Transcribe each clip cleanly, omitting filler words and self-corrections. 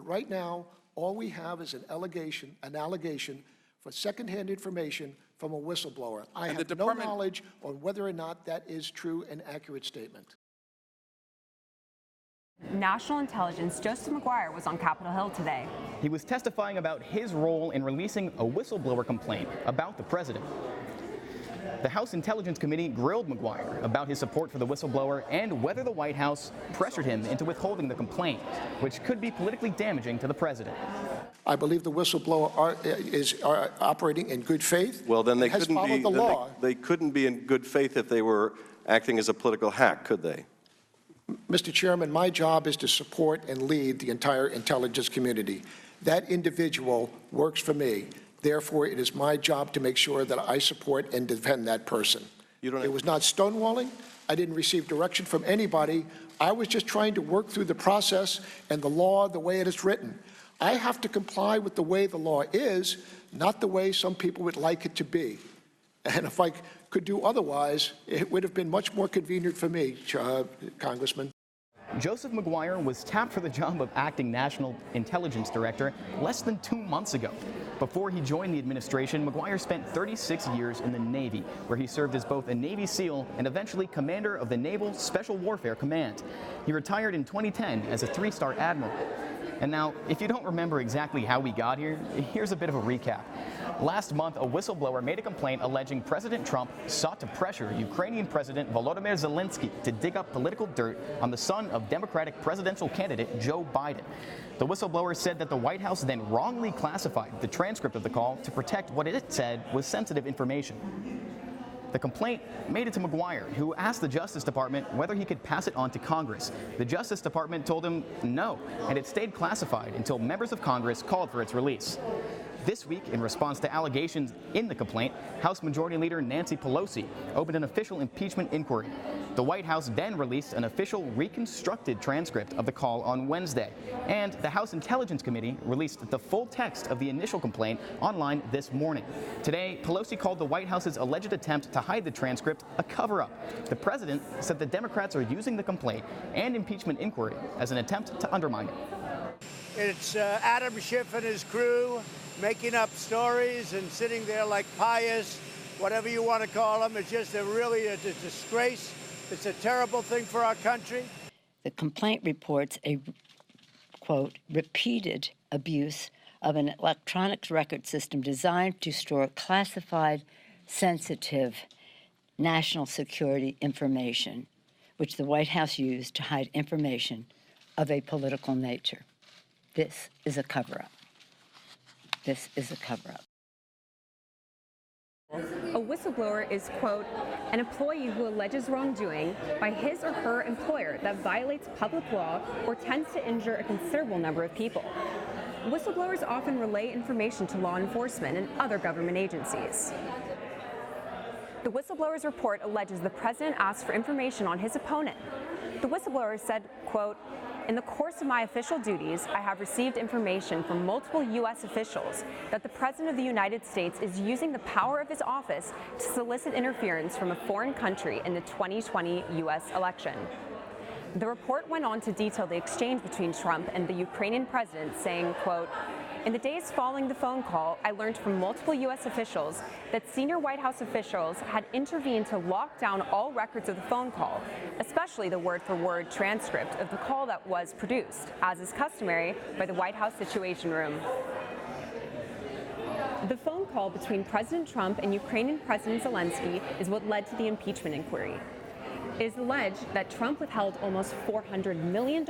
right now, all we have is an allegation for secondhand information from a whistleblower. I have no knowledge on whether or not that is true and accurate statement. National Intelligence Joseph MAGUIRE was on Capitol Hill today. He was testifying about his role in releasing a whistleblower complaint about the president. The House Intelligence Committee grilled MAGUIRE about his support for the whistleblower and whether the White House pressured him into withholding the complaint, which could be politically damaging to the president. I believe the whistleblower is operating in good faith. Well, then they couldn't be. The law. They couldn't be in good faith if they were acting as a political hack, could they? Mr. Chairman, my job is to support and lead the entire intelligence community. That individual works for me. Therefore, it is my job to make sure that I support and defend that person. It was not stonewalling. I didn't receive direction from anybody. I was just trying to work through the process and the law the way it is written. I have to comply with the way the law is, not the way some people would like it to be. And if I could do otherwise, it would have been much more convenient for me, Congressman. Joseph MAGUIRE was tapped for the job of acting National Intelligence Director less than 2 months ago. Before he joined the administration, MAGUIRE spent 36 years in the Navy, where he served as both a Navy SEAL and eventually commander of the Naval Special Warfare Command. He retired in 2010 as a 3-star admiral. And now, if you don't remember exactly how we got here, here's a bit of a recap. Last month, a whistleblower made a complaint alleging President Trump sought to pressure Ukrainian President Volodymyr Zelensky to dig up political dirt on the son of Democratic presidential candidate Joe Biden. The whistleblower said that the White House then wrongly classified the transcript of the call to protect what it said was sensitive information. The complaint made it to MAGUIRE, who asked the Justice Department whether he could pass it on to Congress. The Justice Department told him no, and it stayed classified until members of Congress called for its release. This week, in response to allegations in the complaint, House Majority Leader Nancy Pelosi opened an official impeachment inquiry. The White House then released an official reconstructed transcript of the call on Wednesday, and the House Intelligence Committee released the full text of the initial complaint online this morning. Today, Pelosi called the White House's alleged attempt to hide the transcript a cover-up. The president said the Democrats are using the complaint and impeachment inquiry as an attempt to undermine it. It's Adam Schiff and his crew making up stories and sitting there like pious, whatever you want to call them. It's just really a disgrace. It's a terrible thing for our country. The complaint reports a, quote, repeated abuse of an electronic record system designed to store classified, sensitive national security information, which the White House used to hide information of a political nature. This is a cover-up. This is a cover-up. A whistleblower is, quote, an employee who alleges wrongdoing by his or her employer that violates public law or tends to injure a considerable number of people. Whistleblowers often relay information to law enforcement and other government agencies. The whistleblower's report alleges the president asked for information on his opponent. The whistleblower said, quote, in the course of my official duties, I have received information from multiple U.S. officials that the President of the United States is using the power of his office to solicit interference from a foreign country in the 2020 U.S. election. The report went on to detail the exchange between Trump and the Ukrainian president, saying, quote, in the days following the phone call, I learned from multiple U.S. officials that senior White House officials had intervened to lock down all records of the phone call, especially the word-for-word transcript of the call that was produced, as is customary, by the White House Situation Room. The phone call between President Trump and Ukrainian President Zelensky is what led to the impeachment inquiry. It is alleged that Trump withheld almost $400 million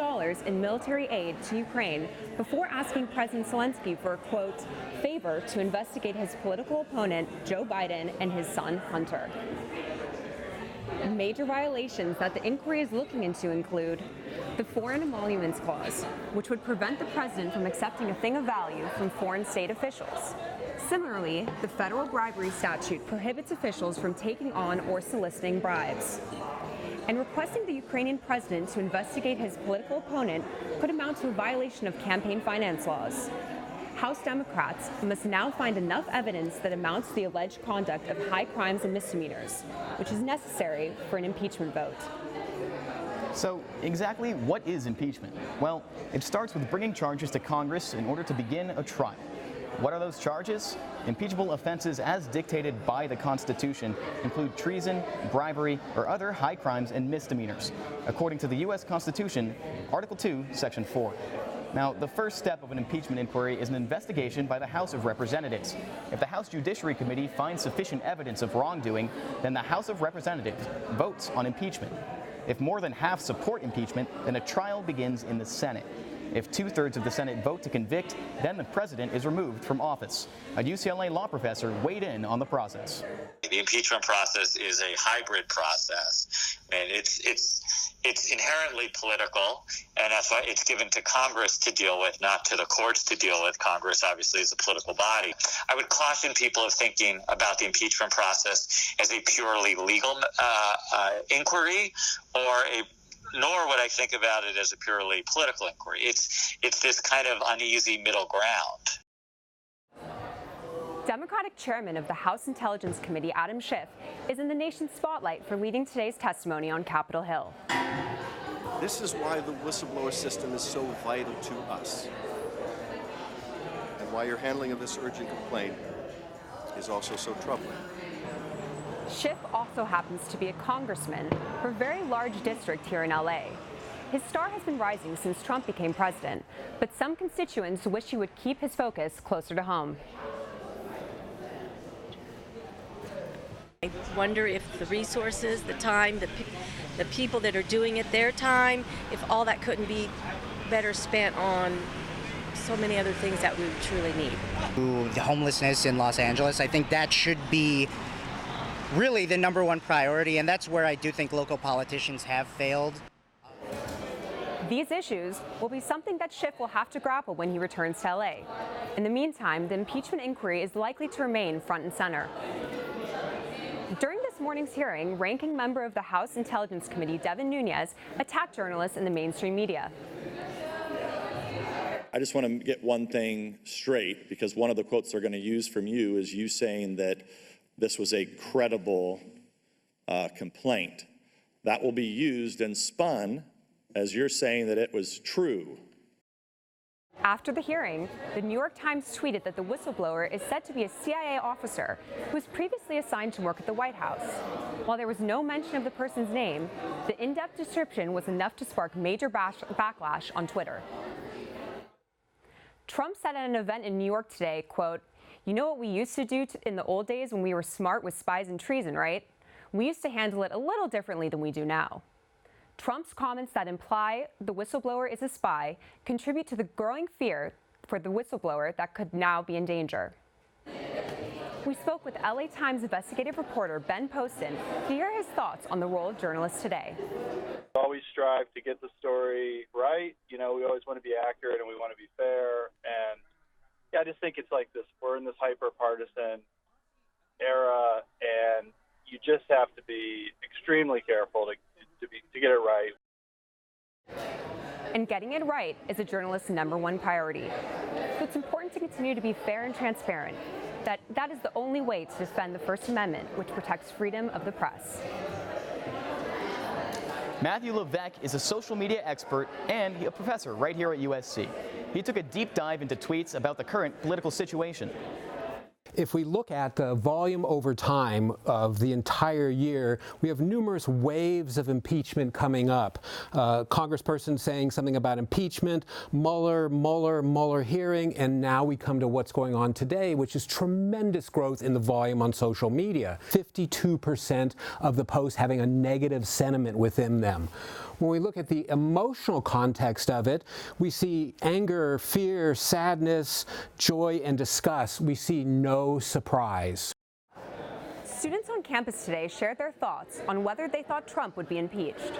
in military aid to Ukraine before asking President Zelensky for a, quote, favor to investigate his political opponent, Joe Biden, and his son, Hunter. Major violations that the inquiry is looking into include the Foreign Emoluments Clause, which would prevent the president from accepting a thing of value from foreign state officials. Similarly, the federal bribery statute prohibits officials from taking on or soliciting bribes. And requesting the Ukrainian president to investigate his political opponent could amount to a violation of campaign finance laws. House Democrats must now find enough evidence that amounts to the alleged conduct of high crimes and misdemeanors, which is necessary for an impeachment vote. So exactly what is impeachment? Well, it starts with bringing charges to Congress in order to begin a trial. What are those charges? Impeachable offenses as dictated by the Constitution include treason, bribery, or other high crimes and misdemeanors, according to the U.S. Constitution, Article 2, Section 4. Now, the first step of an impeachment inquiry is an investigation by the House of Representatives. If the House Judiciary Committee finds sufficient evidence of wrongdoing, then the House of Representatives votes on impeachment. If more than half support impeachment, then a trial begins in the Senate. If 2/3 of the Senate vote to convict, then the president is removed from office. A UCLA law professor weighed in on the process. The impeachment process is a hybrid process, and it's inherently political, and that's why it's given to Congress to deal with, not to the courts to deal with. Congress obviously is a political body. I would caution people of thinking about the impeachment process as a purely legal inquiry, nor would I think about it as a purely political inquiry. It's this kind of uneasy middle ground. Democratic chairman of the House Intelligence Committee, Adam Schiff, is in the nation's spotlight for leading today's testimony on Capitol Hill. This is why the whistleblower system is so vital to us, and why your handling of this urgent complaint is also so troubling. Schiff also happens to be a congressman for a very large district here in LA. His star has been rising since Trump became president, but some constituents wish he would keep his focus closer to home. I wonder if the resources, the time, the people that are doing it, their time, if all that couldn't be better spent on so many other things that we truly need. The homelessness in Los Angeles, I think that should be really the number one priority, and that's where I do think local politicians have failed. These issues will be something that Schiff will have to grapple when he returns to LA. In the meantime, the impeachment inquiry is likely to remain front and center. During this morning's hearing, ranking member of the House Intelligence Committee, Devin Nunes, attacked journalists in the mainstream media. I just want to get one thing straight, because one of the quotes they're going to use from you is you saying that this was a credible complaint. That will be used and spun as you're saying that it was true. After the hearing, the New York Times tweeted that the whistleblower is said to be a CIA officer who was previously assigned to work at the White House. While there was no mention of the person's name, the in-depth description was enough to spark major backlash on Twitter. Trump said at an event in New York today, quote, "You know what we used to do in the old days when we were smart with spies and treason, right? We used to handle it a little differently than we do now." Trump's comments that imply the whistleblower is a spy contribute to the growing fear for the whistleblower that could now be in danger. We spoke with LA Times investigative reporter Ben Poston to hear his thoughts on the role of journalists today. We always strive to get the story right. You know, we always want to be accurate and we want to be fair. And yeah, I just think it's like this. We're in this hyper-partisan era, and you just have to be extremely careful to get it right. And getting it right is a journalist's #1 priority. So it's important to continue to be fair and transparent. That is the only way to defend the First Amendment, which protects freedom of the press. Matthew Levesque is a social media expert and a professor right here at USC. He took a deep dive into tweets about the current political situation. If we look at the volume over time of the entire year, we have numerous waves of impeachment coming up. Congressperson saying something about impeachment, Mueller hearing, and now we come to what's going on today, which is tremendous growth in the volume on social media. 52% of the posts having a negative sentiment within them. When we look at the emotional context of it, we see anger, fear, sadness, joy, and disgust. We see no surprise. Students on campus today shared their thoughts on whether they thought Trump would be impeached.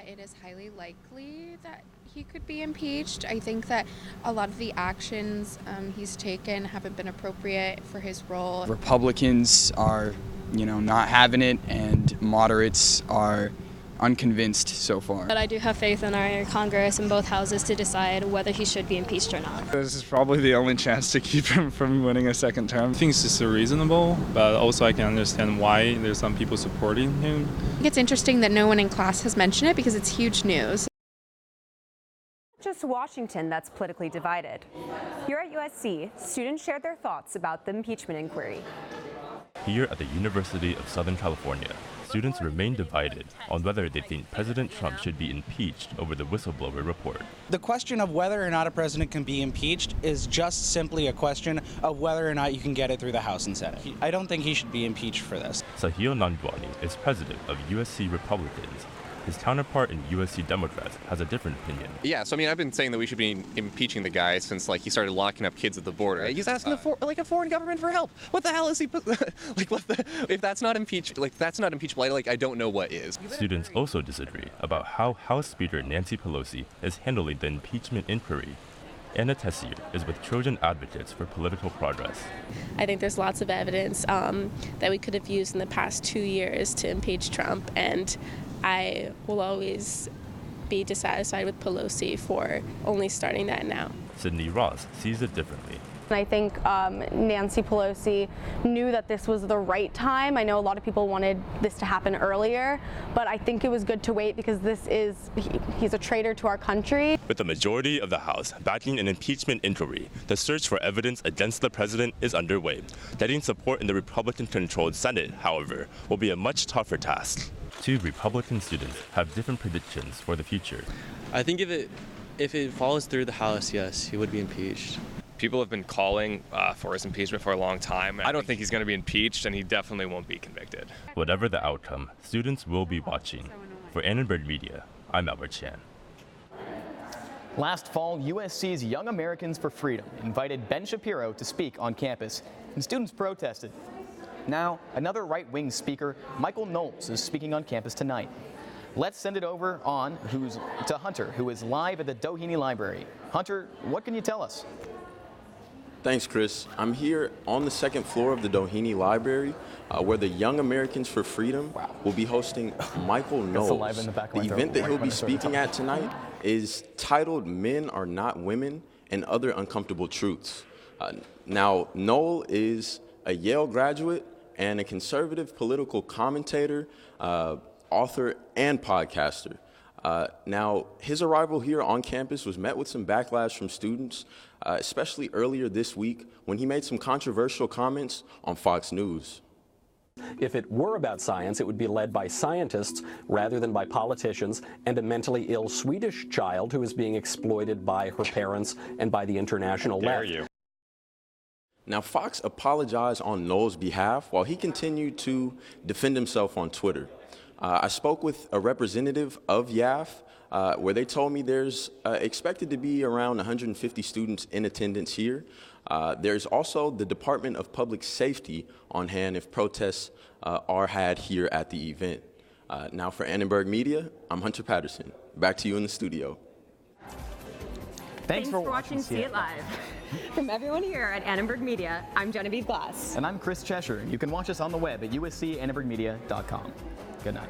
It is highly likely that he could be impeached. I think that a lot of the actions he's taken haven't been appropriate for his role. Republicans are, not having it, and moderates are unconvinced so far. But I do have faith in our Congress and both houses to decide whether he should be impeached or not. This is probably the only chance to keep him from winning a second term. I think it's just reasonable, but also I can understand why there's some people supporting him. I think it's interesting that no one in class has mentioned it because it's huge news. Just Washington that's politically divided. Here at USC, students shared their thoughts about the impeachment inquiry. Here at the University of Southern California, students remain divided on whether they think President Trump should be impeached over the whistleblower report. The question of whether or not a president can be impeached is just simply a question of whether or not you can get it through the House and Senate. I don't think he should be impeached for this. Sahil Nandwani is president of USC Republicans. His counterpart in USC Democrats has a different opinion. Yeah, so I mean, I've been saying that we should be impeaching the guy since he started locking up kids at the border. He's asking a foreign government for help. What the hell is he? If that's not impeachable, I don't know what is. Students also disagree about how House Speaker Nancy Pelosi is handling the impeachment inquiry. Anna Tessier is with Trojan Advocates for Political Progress. I think there's lots of evidence that we could have used in the past 2 years to impeach Trump, and I will always be dissatisfied with Pelosi for only starting that now. Sydney Ross sees it differently. I think Nancy Pelosi knew that this was the right time. I know a lot of people wanted this to happen earlier, but I think it was good to wait because he's a traitor to our country. With the majority of the House backing an impeachment inquiry, the search for evidence against the president is underway. Getting support in the Republican-controlled Senate, however, will be a much tougher task. Two Republican students have different predictions for the future. I think if it follows through the House, yes, he would be impeached. People have been calling for his impeachment for a long time. I don't think he's going to be impeached, and he definitely won't be convicted. Whatever the outcome, students will be watching. For Annenberg Media, I'm Albert Chan. Last fall, USC's Young Americans for Freedom invited Ben Shapiro to speak on campus, and students protested. Now, another right-wing speaker, Michael Knowles, is speaking on campus tonight. Let's send it over to Hunter, who is live at the Doheny Library. Hunter, what can you tell us? Thanks, Chris. I'm here on the second floor of the Doheny Library, where the Young Americans for Freedom will be hosting Michael Knowles. The event that he'll be speaking at tonight is titled Men Are Not Women and Other Uncomfortable Truths. Now, Knowles is a Yale graduate and a conservative political commentator, author, and podcaster. Now, his arrival here on campus was met with some backlash from students, especially earlier this week when he made some controversial comments on Fox News. If it were about science, it would be led by scientists rather than by politicians and a mentally ill Swedish child who is being exploited by her parents and by the international left. Now, Fox apologized on Knowles' behalf while he continued to defend himself on Twitter. I spoke with a representative of YAF where they told me there's expected to be around 150 students in attendance here. There's also the Department of Public Safety on hand if protests are had here at the event. Now for Annenberg Media, I'm Hunter Patterson. Back to you in the studio. Thanks for watching See It Live. From everyone here at Annenberg Media, I'm Genevieve Glass. And I'm Chris Cheshire. You can watch us on the web at uscannenbergmedia.com. Good night.